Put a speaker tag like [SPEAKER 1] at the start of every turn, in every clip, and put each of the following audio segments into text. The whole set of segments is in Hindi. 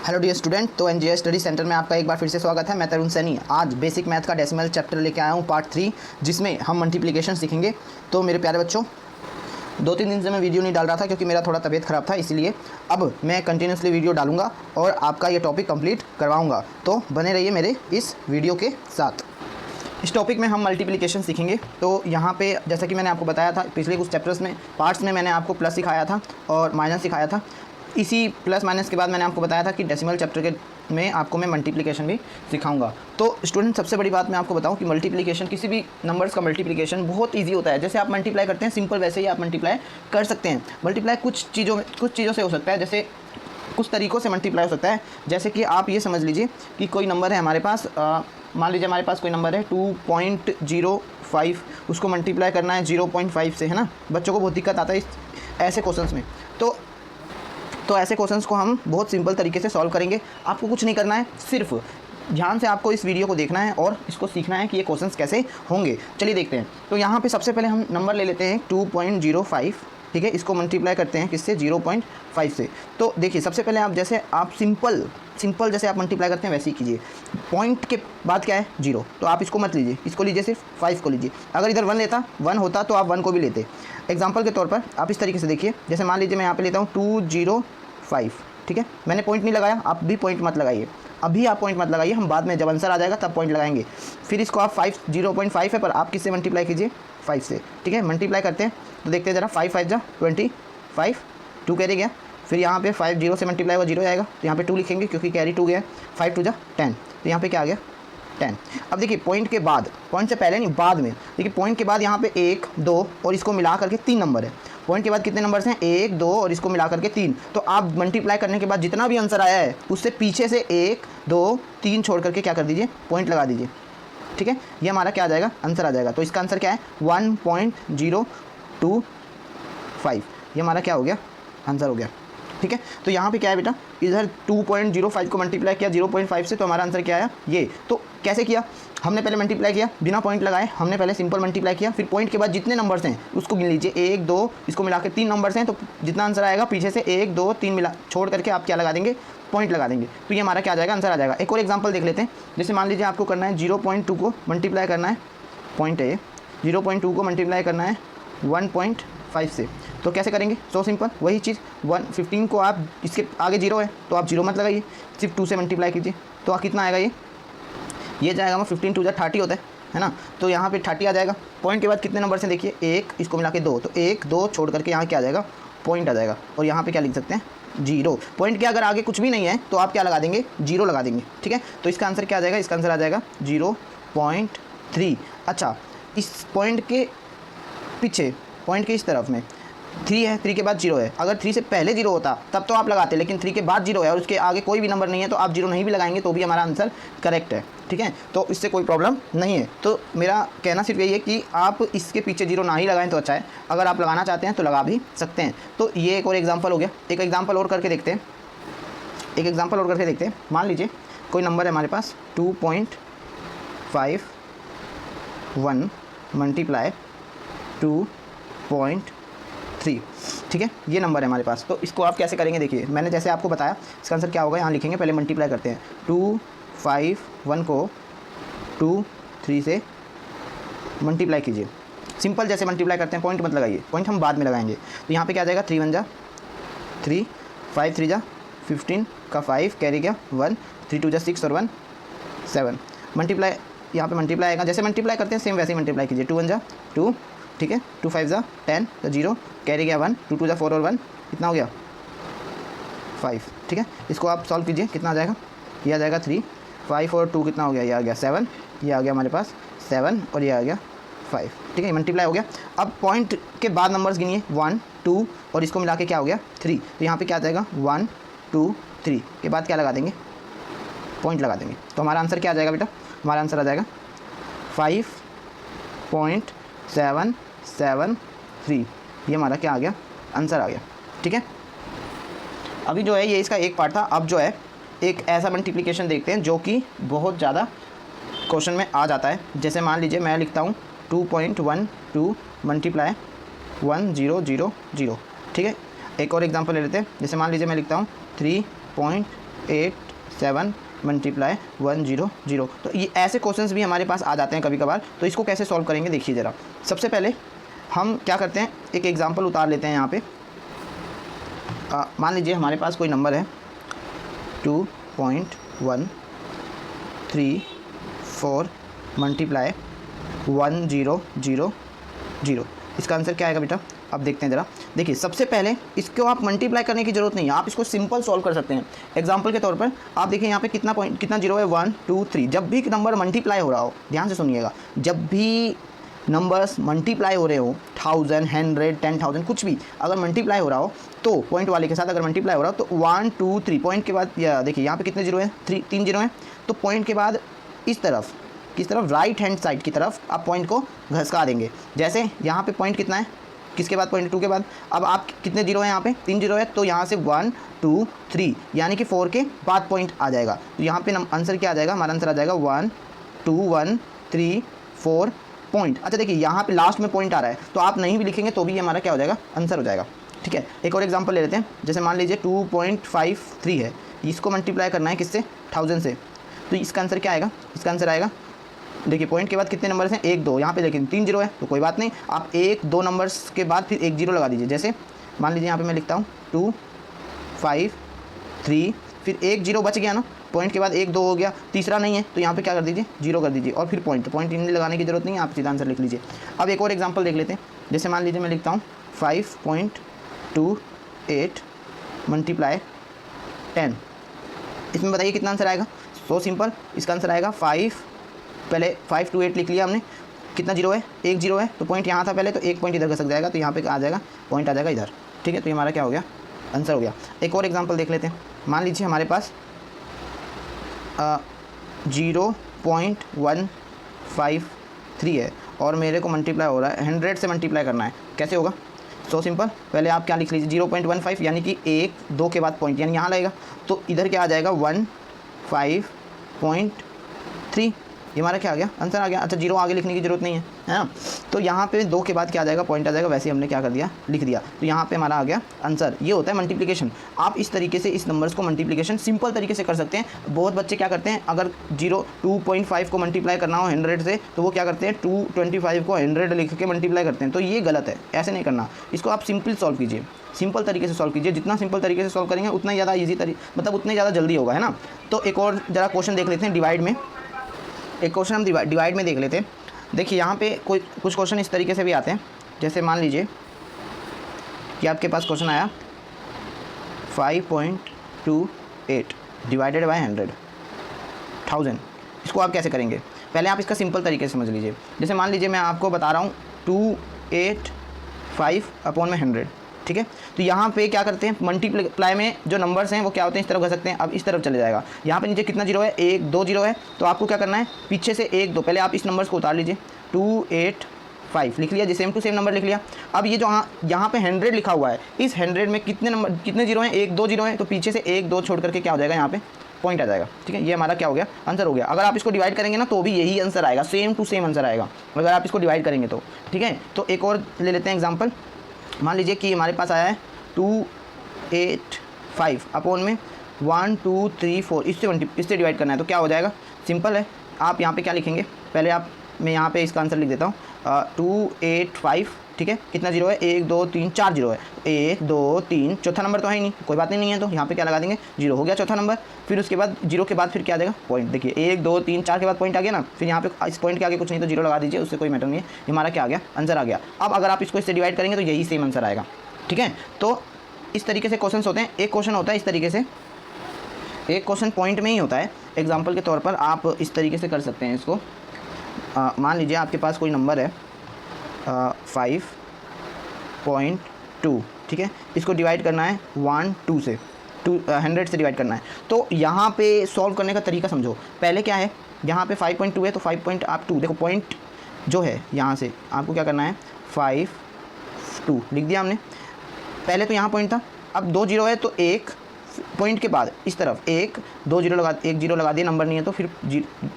[SPEAKER 1] हेलो डियर स्टूडेंट, तो एनजीएस स्टडी सेंटर में आपका एक बार फिर से स्वागत है। मैं तरुण सैनी आज बेसिक मैथ का डेसिमल चैप्टर लेके आया हूँ पार्ट 3, जिसमें हम मल्टीप्लिकेशन सीखेंगे। तो मेरे प्यारे बच्चों, 2-3 दिन से मैं वीडियो नहीं डाल रहा था क्योंकि मेरा थोड़ा तबीयत ख़राब था, इसलिए अब मैं कंटिन्यूसली वीडियो डालूंगा और आपका ये टॉपिक कंप्लीट करवाऊँगा। तो बने रहिए मेरे इस वीडियो के साथ। इस टॉपिक में हम मल्टीप्लिकेशन सीखेंगे। तो यहाँ पे जैसा कि मैंने आपको बताया था पिछले कुछ चैप्टर्स में, पार्ट्स में मैंने आपको प्लस सिखाया था और माइनस सिखाया था। इसी प्लस माइनस के बाद मैंने आपको बताया था कि डेसिमल चैप्टर के में आपको मैं मल्टीप्लिकेशन भी सिखाऊंगा। तो स्टूडेंट, सबसे बड़ी बात मैं आपको बताऊं कि मल्टीप्लिकेशन, किसी भी नंबर्स का मल्टीप्लिकेशन बहुत इजी होता है। जैसे आप मल्टीप्लाई करते हैं सिंपल, वैसे ही आप मल्टीप्लाई कर सकते हैं। मल्टीप्लाई कुछ चीज़ों से हो सकता है, जैसे कुछ तरीक़ों से मल्टीप्लाई हो सकता है। जैसे कि आप ये समझ लीजिए कि कोई नंबर है हमारे पास, मान लीजिए हमारे पास कोई नंबर है 2.05, उसको मल्टीप्लाई करना है 0.5 से, है ना। बच्चों को बहुत दिक्कत आता है ऐसे क्वेश्चंस में। तो ऐसे क्वेश्चंस को हम बहुत सिंपल तरीके से सॉल्व करेंगे। आपको कुछ नहीं करना है, सिर्फ ध्यान से आपको इस वीडियो को देखना है और इसको सीखना है कि ये क्वेश्चंस कैसे होंगे। चलिए देखते हैं। तो यहाँ पे सबसे पहले हम नंबर ले लेते हैं 2.05, ठीक है। इसको मल्टीप्लाई करते हैं किससे, 0.5 से। तो देखिए, सबसे पहले आप सिंपल जैसे आप मल्टीप्लाई करते हैं वैसे ही कीजिए। पॉइंट के बाद क्या है, 0, तो आप इसको मत लीजिए, इसको लीजिए, सिर्फ 5 को लीजिए। अगर इधर 1 होता तो आप 1 को भी लेते। एग्जाम्पल के तौर पर आप इस तरीके से देखिए, जैसे मान लीजिए मैं यहाँ पे लेता हूँ 205, ठीक है। मैंने पॉइंट नहीं लगाया, आप भी पॉइंट मत लगाइए, अभी आप पॉइंट मत लगाइए, हम बाद में जब आंसर आ जाएगा तब पॉइंट लगाएंगे। फिर इसको आप 0.5 है पर आप किससे मल्टीप्लाई कीजिए, 5 से, ठीक है। मल्टीप्लाई करते हैं तो देखते हैं ज़रा, 5 5 जा 25, 2 कैरी गया। फिर यहाँ पे 5 0 से मल्टीप्लाई हुआ 0 आएगा, तो यहाँ पे 2 लिखेंगे क्योंकि कैरी 2 गया है। 5 2 जा 10, तो यहाँ पे क्या आ गया, 10। अब देखिए, पॉइंट के बाद, पॉइंट से पहले नहीं, बाद में देखिए, पॉइंट के बाद यहाँ पे 1 2 और इसको मिला करके 3 नंबर है। पॉइंट के बाद कितने नंबर्स हैं, 1 2 और इसको मिला करके 3। तो आप मल्टीप्लाई करने के बाद जितना भी आंसर आया है उससे पीछे से 1 2 3 छोड़ करके क्या कर दीजिए, पॉइंट लगा दीजिए, ठीक है। ये हमारा क्या आ जाएगा, आंसर आ जाएगा। तो इसका आंसर क्या है, 1.025। ये हमारा क्या हो गया, आंसर हो गया, ठीक है। तो यहाँ पे क्या है बेटा, इधर 2.05 को मल्टीप्लाई किया 0.5 से, तो हमारा आंसर क्या आया, ये। तो कैसे किया, हमने पहले मल्टीप्लाई किया बिना पॉइंट लगाए, हमने पहले सिंपल मल्टीप्लाई किया। फिर पॉइंट के बाद जितने नंबर्स हैं उसको गिन लीजिए, 1 2, इसको मिला के 3 नंबर्स हैं, तो जितना आंसर आएगा पीछे से 1 2 3 मिला छोड़ करके आप क्या लगा देंगे, पॉइंट लगा देंगे। तो ये हमारा क्या आ जाएगा, आंसर आ जाएगा। एक और एग्जाम्पल देख लेते हैं। जैसे मान लीजिए आपको करना है 0.2 को मल्टीप्लाई करना है, पॉइंट है 0.2 को मल्टीप्लाई करना है 1.5 से। तो कैसे करेंगे, सो सिंपल, वही चीज़ 15 को आप, इसके आगे 0 है तो आप 0 मत लगाइए, सिर्फ 2 से मल्टीप्लाई कीजिए। तो कितना आएगा, ये जाएगा, 15 2 जा 30 होता है ना। तो यहाँ पे 30 आ जाएगा। पॉइंट के बाद कितने नंबर से देखिए, 1, इसको मिला के 2, तो 1 2 छोड़ करके यहाँ क्या आ जाएगा, पॉइंट आ जाएगा। और यहाँ पे क्या लिख सकते हैं, 0। पॉइंट के अगर आगे कुछ भी नहीं है तो आप क्या लगा देंगे, 0 लगा देंगे, ठीक है। तो इसका आंसर क्या आ जाएगा, इसका आंसर आ जाएगा 0.3। अच्छा, इस पॉइंट के पीछे, पॉइंट के इस तरफ में 3 है, 3 के बाद 0 है। अगर 3 से पहले 0 होता तब तो आप लगाते, लेकिन 3 के बाद 0 है और उसके आगे कोई भी नंबर नहीं है, तो आप 0 नहीं भी लगाएंगे तो भी हमारा आंसर करेक्ट है, ठीक है। तो इससे कोई प्रॉब्लम नहीं है। तो मेरा कहना सिर्फ यही है कि आप इसके पीछे 0 ना ही लगाएं तो अच्छा है, अगर आप लगाना चाहते हैं तो लगा भी सकते हैं। तो ये एक और एग्जाम्पल हो गया। एक एग्जाम्पल और करके देखते हैं, मान लीजिए कोई नंबर है हमारे पास 2.51 मल्टीप्लाई 2.3, ठीक है। ये नंबर है हमारे पास। तो इसको आप कैसे करेंगे, देखिए मैंने जैसे आपको बताया, इसका आंसर क्या होगा, यहाँ लिखेंगे, पहले मल्टीप्लाई करते हैं। 251 को 2 3 से मल्टीप्लाई कीजिए, सिंपल जैसे मल्टीप्लाई करते हैं, पॉइंट मत लगाइए, पॉइंट हम बाद में लगाएंगे। तो यहाँ पे क्या आ जाएगा, 3 1 जा 3, 5 3 जा 15 का 5 कैरी गया 1, 3 2 जा 6 और 1 7। मल्टीप्लाई, यहाँ पे मल्टीप्लाई आएगा, जैसे मल्टीप्लाई करते हैं सेम वैसे ही मल्टीप्लाई कीजिए। 2 1 जा 2, ठीक है, 2 5 जा 10, तो 0 कैरी गया 1, 2 2 जा 4 और 1 कितना हो गया, 5, ठीक है। इसको आप सॉल्व कीजिए, कितना आ जाएगा, ये आ जाएगा 3, 5 और 2 कितना हो गया, ये आ गया 7, ये आ गया हमारे पास 7 और ये आ गया 5, ठीक है। मल्टीप्लाई हो गया। अब पॉइंट के बाद नंबर्स गिनिए, 1 2 और इसको मिला के क्या हो गया, 3। तो यहाँ पे क्या आ जाएगा, 1 2 3 के बाद क्या लगा देंगे, पॉइंट लगा देंगे। तो हमारा आंसर क्या आ जाएगा बेटा, हमारा आंसर आ जाएगा 5.773। ये हमारा क्या आ गया, आंसर आ गया, ठीक है। अभी जो है ये इसका एक पार्ट था। अब जो है एक ऐसा मल्टीप्लिकेशन देखते हैं जो कि बहुत ज़्यादा क्वेश्चन में आ जाता है। जैसे मान लीजिए मैं लिखता हूँ 2.12 मल्टीप्लाई 1000, ठीक है। एक और एग्जांपल ले लेते हैं। जैसे मान लीजिए मैं लिखता हूँ 3.3 87 मल्टीप्लाई 100। तो ये ऐसे क्वेश्चंस भी हमारे पास आ जाते हैं कभी कभार। तो इसको कैसे सॉल्व करेंगे देखिए ज़रा। सबसे पहले हम क्या करते हैं, एक एग्जांपल उतार लेते हैं यहाँ पे। मान लीजिए हमारे पास कोई नंबर है 2.1340 मल्टीप्लाई 1000। इसका आंसर क्या आएगा बेटा, अब देखते हैं ज़रा। देखिए सबसे पहले इसको आप मल्टीप्लाई करने की ज़रूरत नहीं है, आप इसको सिंपल सॉल्व कर सकते हैं। एग्जांपल के तौर पर आप देखिए यहाँ पे कितना जीरो है, 1 2 3। जब भी नंबर मल्टीप्लाई हो रहा हो, ध्यान से सुनिएगा, जब भी नंबर्स मल्टीप्लाई हो रहे हो 1000, 100, 10,000 कुछ भी अगर मल्टीप्लाई हो रहा हो तो पॉइंट वाले के साथ अगर मल्टीप्लाई हो रहा हो तो 1 2 3 पॉइंट के बाद देखिए यहाँ पे कितने जीरो हैं, 3 जीरो हैं। तो पॉइंट के बाद इस तरफ किस तरफ, राइट हैंड साइड की तरफ आप पॉइंट को घसका देंगे। जैसे यहाँ पे पॉइंट कितना है, किसके बाद, पॉइंट 2 के बाद। अब आप कितने जीरो हैं, यहाँ पे 3 जीरो है, तो यहाँ से 1 2 3 यानी कि 4 के बाद पॉइंट आ जाएगा। तो यहाँ पे आंसर क्या आ जाएगा, हमारा आंसर आ जाएगा 1 2 1 3 4 पॉइंट। अच्छा देखिए यहाँ पे लास्ट में पॉइंट आ रहा है, तो आप नहीं भी लिखेंगे तो भी हमारा क्या हो जाएगा, आंसर हो जाएगा। ठीक है, एक और एग्जांपल ले लेते हैं। जैसे मान लीजिए 2.53 है, इसको मल्टीप्लाई करना है किससे, 1000 से। तो इसका आंसर क्या आएगा, इसका आंसर आएगा, देखिए पॉइंट के बाद कितने नंबर्स हैं, 1 2, यहाँ पे लेकिन 3 जीरो है तो कोई बात नहीं, आप 1 2 नंबर्स के बाद फिर 1 जीरो लगा दीजिए। जैसे मान लीजिए यहाँ पे मैं लिखता हूँ 2 5 3, फिर 1 जीरो बच गया ना, पॉइंट के बाद 1 2 हो गया, तीसरा नहीं है तो यहाँ पे क्या कर दीजिए, जीरो कर दीजिए और फिर पॉइंट इन्हें लगाने की जरूरत नहीं है, आप सीधा आंसर लिख लीजिए। अब एक और एग्जांपल देख लेते हैं। जैसे मान लीजिए मैं लिखता हूँ 5.28 मल्टीप्लाई 10। इसमें बताइए कितना आंसर आएगा, सो सिंपल, इसका आंसर आएगा 5, पहले 528 लिख लिया हमने, कितना जीरो है, 1 जीरो है, तो पॉइंट यहाँ था पहले, तो 1 पॉइंट इधर घसक जाएगा, तो यहाँ पे आ जाएगा, पॉइंट आ जाएगा इधर। ठीक है, तो ये हमारा क्या हो गया, आंसर हो गया। एक और एग्जांपल देख लेते हैं। मान लीजिए हमारे पास 0.153 है और मेरे को मल्टीप्लाई हो रहा है 100 से मल्टीप्लाई करना है, कैसे होगा, सो सिंपल, पहले आप क्या लिख लीजिए 0.15 यानी कि 1 2 के बाद पॉइंट यानी यहाँ लगेगा, तो इधर क्या आ जाएगा 15.3, ये हमारा क्या आ गया, आंसर आ गया। अच्छा जीरो आगे लिखने की जरूरत नहीं है ना, तो यहाँ पे 2 के बाद क्या आ जाएगा, पॉइंट आ जाएगा, वैसे ही हमने क्या कर दिया, लिख दिया, तो यहाँ पे हमारा आ गया आंसर। ये होता है मल्टीप्लिकेशन। आप इस तरीके से इस नंबर्स को मल्टीप्लिकेशन सिंपल तरीके से कर सकते हैं। बहुत बच्चे क्या करते हैं, अगर 2.5 को मल्टीप्लाई करना हो 100 से तो वो क्या करते हैं 225 को 100 लिख के मल्टीप्लाई करते हैं, तो ये गलत है, ऐसे नहीं करना। इसको आप सिंपल सॉल्व कीजिए, सिंपल तरीके से सॉल्व कीजिए। जितना सिंपल तरीके से सॉल्व करेंगे उतना ज़्यादा ईजी मतलब उतने ज़्यादा जल्दी होगा, है ना। तो एक और ज़रा क्वेश्चन देख लेते हैं डिवाइड में। एक क्वेश्चन हम डिवाइड में देख लेते हैं। देखिए यहाँ पे कुछ क्वेश्चन इस तरीके से भी आते हैं। जैसे मान लीजिए कि आपके पास क्वेश्चन आया 5.28 डिवाइडेड बाय 1000। इसको आप कैसे करेंगे, पहले आप इसका सिंपल तरीके से समझ लीजिए। जैसे मान लीजिए मैं आपको बता रहा हूँ 285/100, ठीक है। तो यहाँ पे क्या करते हैं, मल्टीप्लाई में जो नंबर्स हैं वो क्या होते हैं, इस तरफ कर सकते हैं। अब इस तरफ चले जाएगा, यहाँ पे नीचे कितना जीरो है, 1 2 जीरो है, तो आपको क्या करना है, पीछे से 1 2, पहले आप इस नंबर्स को उतार लीजिए। 285 लिख लिया, सेम टू सेम नंबर लिख लिया। अब ये जो यहाँ पे 100 लिखा हुआ है, इस 100 में कितने जीरो हैं, 1 2 जीरो हैं, तो पीछे से 1 2 छोड़ करके क्या हो जाएगा, यहाँ पे पॉइंट आ जाएगा। ठीक है, ये हमारा क्या हो गया, आंसर हो गया। अगर आप इसको डिवाइड करेंगे ना तो भी यही आंसर आएगा, सेम टू सेम आंसर आएगा अगर आप इसको डिवाइड करेंगे तो। ठीक है, तो एक और ले लेते हैं एग्जांपल। मान लीजिए कि हमारे पास आया है 285/1 2 3 4, इससे डिवाइड करना है, तो क्या हो जाएगा, सिंपल है। आप यहाँ पे क्या लिखेंगे, पहले मैं यहाँ पे इसका आंसर लिख देता हूँ 285, ठीक है। कितना जीरो है, 1 2 3 4 जीरो है, 1 2 3, चौथा नंबर तो है ही नहीं, कोई बात नहीं है, तो यहाँ पे क्या लगा देंगे, जीरो हो गया चौथा नंबर। फिर उसके बाद जीरो के बाद फिर क्या आ जाएगा, पॉइंट। देखिए 1 2 3 4 के बाद पॉइंट आ गया ना, फिर यहाँ पे इस पॉइंट के आगे कुछ नहीं तो जीरो लगा दीजिए, उससे कोई मैटर नहीं है। हमारा क्या आ गया, आंसर आ गया। अब अगर आप इसको इससे डिवाइड करेंगे तो यही सेम आंसर आएगा। ठीक है, तो इस तरीके से क्वेश्चन होते हैं। एक क्वेश्चन होता है इस तरीके से, एक क्वेश्चन पॉइंट में ही होता है। एग्जाम्पल के तौर पर आप इस तरीके से कर सकते हैं इसको। मान लीजिए आपके पास कोई नंबर है 5.2, ठीक है। इसको डिवाइड करना है 1 से 100 से डिवाइड करना है। तो यहाँ पे सॉल्व करने का तरीका समझो। पहले क्या है, यहाँ पे 5.2 है, तो 5.2 देखो, पॉइंट जो है यहाँ से आपको क्या करना है, 5 2 लिख दिया हमने। पहले तो यहाँ पॉइंट था, अब 2 जीरो है, तो एक पॉइंट के बाद इस तरफ 1 2 जीरो लगा, 1 जीरो लगा दिया, नंबर नहीं है तो फिर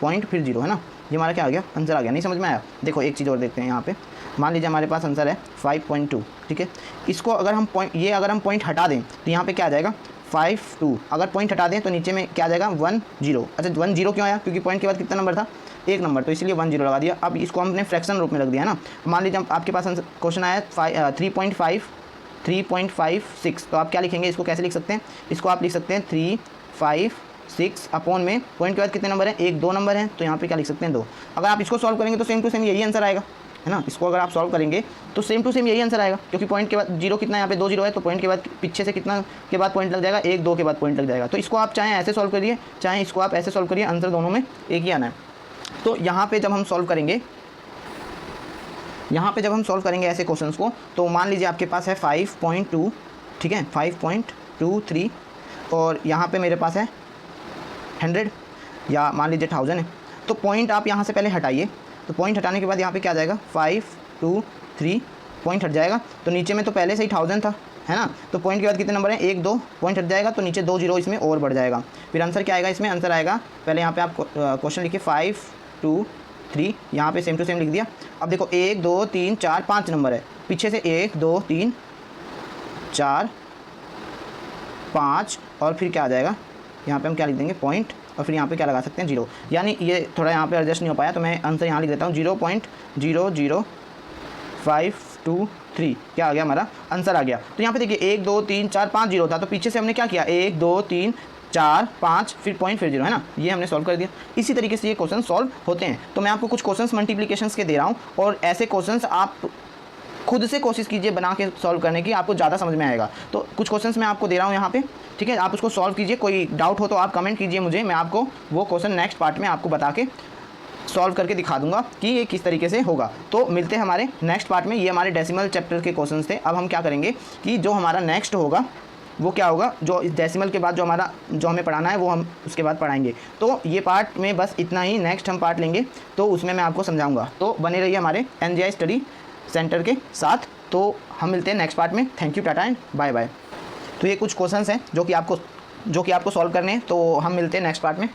[SPEAKER 1] पॉइंट फिर जीरो, है ना। ये हमारा क्या आ गया, आंसर आ गया। नहीं समझ में आया, देखो एक चीज़ और देखते हैं यहाँ पे। मान लीजिए हमारे पास आंसर है 5.2, ठीक है। इसको अगर हम पॉइंट, ये अगर हम पॉइंट हटा दें तो यहाँ पे क्या आ जाएगा, 52। अगर पॉइंट हटा दें तो नीचे में क्या आ जाएगा 10। अच्छा 10 क्यों आया, क्योंकि पॉइंट के बाद कितना नंबर था, 1 नंबर, तो इसलिए 10 लगा दिया। अब इसको हमने फ्रैक्शन रूप में रख दिया है ना। मान लीजिए आपके पास क्वेश्चन आया 3.56, तो आप क्या लिखेंगे, इसको कैसे लिख सकते हैं, इसको आप लिख सकते हैं 356 अपॉन में पॉइंट के बाद कितने नंबर हैं, 1 2 नंबर हैं, तो यहाँ पे क्या लिख सकते हैं 2। अगर आप इसको सॉल्व करेंगे तो सेम टू सेम यही आंसर आएगा, है ना। इसको अगर आप सॉल्व करेंगे तो सेम टू सेम यही आंसर आएगा, क्योंकि पॉइंट के बाद 0 कितना यहाँ पे 2 0 है, तो पॉइंट के बाद पीछे से कितना के बाद पॉइंट लग जाएगा, 1 2 के बाद पॉइंट लग जाएगा। तो इसको आप चाहे ऐसे सॉल्व करिए, चाहे इसको आप ऐसे सॉल्व करिए, आंसर दोनों में एक ही आना है। तो यहाँ पे जब हम सॉल्व करेंगे, ऐसे क्वेश्चंस को, तो मान लीजिए आपके पास है 5.2, ठीक है, 5.23, और यहाँ पे मेरे पास है 100 या मान लीजिए 1000 है। तो पॉइंट आप यहाँ से पहले हटाइए, तो पॉइंट हटाने के बाद यहाँ पे क्या आ जाएगा 5 2 3, पॉइंट हट जाएगा, तो नीचे में तो पहले से ही 1000 था, है ना। तो पॉइंट के बाद कितने नंबर हैं, 1 2, पॉइंट हट जाएगा तो नीचे 2 0 इसमें और बढ़ जाएगा। फिर आंसर क्या आएगा, इसमें आंसर आएगा, पहले यहाँ पे आप क्वेश्चन लिखिए 5 2 3, यहाँ पे सेम टू सेम लिख दिया। अब देखो 1 2 3 4 5 नंबर है, पीछे से 1 2 3 4 5, और फिर क्या आ जाएगा, यहाँ पे हम क्या लिख देंगे पॉइंट, और फिर यहाँ पे क्या लगा सकते हैं 0। यानी ये थोड़ा यहाँ पे एडजस्ट नहीं हो पाया, तो मैं आंसर यहाँ लिख देता हूँ 0.00523, क्या आ गया, हमारा आंसर आ गया। तो यहाँ पे देखिए 1 2 3 4 5 0 था, तो पीछे से हमने क्या किया, 1 2 3 4 5 फिर पॉइंट फिर 0, है ना, ये हमने सॉल्व कर दिया। इसी तरीके से ये क्वेश्चन सॉल्व होते हैं। तो मैं आपको कुछ क्वेश्चंस मल्टीप्लिकेशंस के दे रहा हूँ, और ऐसे क्वेश्चंस आप खुद से कोशिश कीजिए बना के सॉल्व करने की, आपको ज़्यादा समझ में आएगा। तो कुछ क्वेश्चंस मैं आपको दे रहा हूँ यहाँ पे, ठीक है, आप उसको सॉल्व कीजिए। कोई डाउट हो तो आप कमेंट कीजिए मुझे, मैं आपको वो क्वेश्चन नेक्स्ट पार्ट में आपको बता के सॉल्व करके दिखा दूंगा कि ये किस तरीके से होगा। तो मिलते हैं हमारे नेक्स्ट पार्ट में। ये हमारे डेसिमल चैप्टर के क्वेश्चन थे। अब हम क्या करेंगे कि जो हमारा नेक्स्ट होगा वो क्या होगा, जो इस डेसिमल के बाद जो हमें पढ़ाना है वो हम उसके बाद पढ़ाएंगे। तो ये पार्ट में बस इतना ही, नेक्स्ट हम पार्ट लेंगे तो उसमें मैं आपको समझाऊंगा। तो बने रहिए हमारे NGI स्टडी सेंटर के साथ। तो हम मिलते हैं नेक्स्ट पार्ट में। Thank you, tata and bye bye. तो ये कुछ क्वेश्चंस हैं जो कि आपको सॉल्व करने हैं, तो हम मिलते हैं नेक्स्ट पार्ट में।